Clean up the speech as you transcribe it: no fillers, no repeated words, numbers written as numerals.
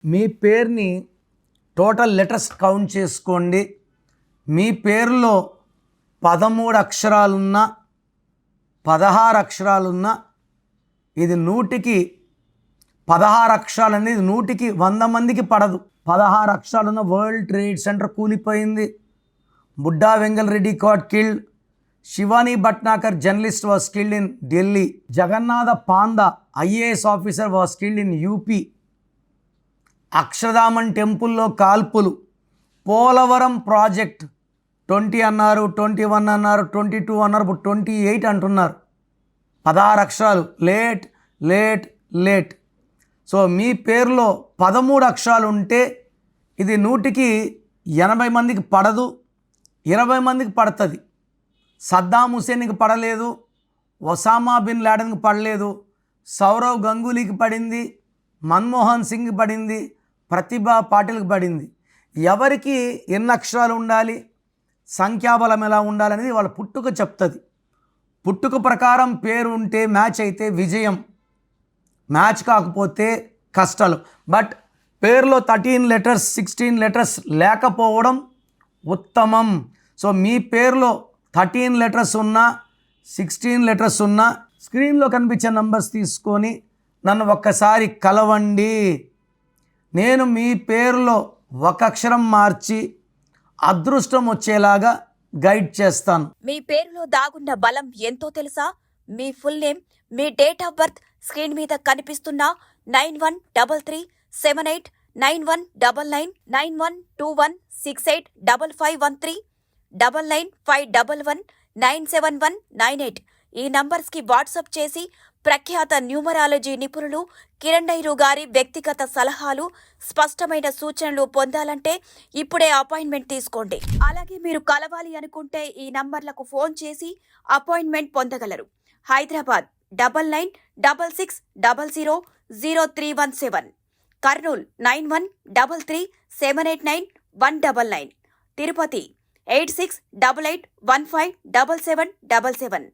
మీ పేరుని total letters count చేసుకోండి. మీ పేరులో 13 అక్షరాలున్నా 16 అక్షరాలున్నా ఇది 100కి 16 అక్షరాలు అనేది 100కి 100 మందికి పడదు. 16 అక్షరాలున్న వరల్డ్ ట్రేడ్ సెంటర్ కూలిపోయింది. Budda Vengal Reddy got killed. Shivani Bhatnagar journalist was killed in Delhi. Jagannatha Panda IAS officer was killed in UP. అక్షరధామన్ టెంపుల్లో కాల్పులు. పోలవరం ప్రాజెక్ట్ 20 అన్నారు, 21 అన్నారు, 22 అన్నారు, ఇప్పుడు 28 అంటున్నారు. 16 అక్షరాలు. Late late late. సో మీ పేరులో 13 అక్షరాలు ఉంటే ఇది 100కి 80 మందికి పడదు, 20 మందికి పడుతుంది. సద్దాం హుసేన్కి పడలేదు, ఒసామా బిన్ లాడెన్కి పడలేదు, సౌరవ్ గంగూలీకి పడింది, మన్మోహన్ సింగ్కి పడింది, ప్రతిభా పాటిల్కి పడింది. ఎవరికి ఎన్ని అక్షరాలు ఉండాలి, సంఖ్యాబలం ఎలా ఉండాలనేది వాళ్ళ పుట్టుక చెప్తుంది. పుట్టుక ప్రకారం పేరు ఉంటే మ్యాచ్ అయితే విజయం, మ్యాచ్ కాకపోతే కష్టాలు. బట్ పేరులో 13 లెటర్స్ 16 లెటర్స్ లేకపోవడం ఉత్తమం. సో మీ పేరులో 13 లెటర్స్ ఉన్నా 16 లెటర్స్ ఉన్నా స్క్రీన్లో కనిపించే నంబర్స్ తీసుకొని నన్ను ఒక్కసారి కలవండి. నేను మీ పేరులో ఒక అక్షరం మార్చి అదృష్టం వచ్చేలాగా గైడ్ చేస్తాను. మీ పేరులో దాగున్న బలం ఎంతో తెలుసా? మీ ఫుల్ నేమ్, మీ డేట్ ఆఫ్ బర్త్ స్క్రీన్ మీద కనిపిస్తున్న 9133789199 9121685513 995111971978 ఈ నంబర్స్కి వాట్సాప్ చేసి ప్రఖ్యాత న్యూమరాలజీ నిపుణులు కిరణ్ నెహ్రూ గారి వ్యక్తిగత సలహాలు, స్పష్టమైన సూచనలు పొందాలంటే ఇప్పుడే అపాయింట్మెంట్ తీసుకోండి. అలాగే మీరు కలవాలి అనుకుంటే ఈ నంబర్లకు ఫోన్ చేసి అపాయింట్మెంట్ పొందగలరు. హైదరాబాద్ 9966000317, కర్నూల్ 9133789199, తిరుపతి 8688157777.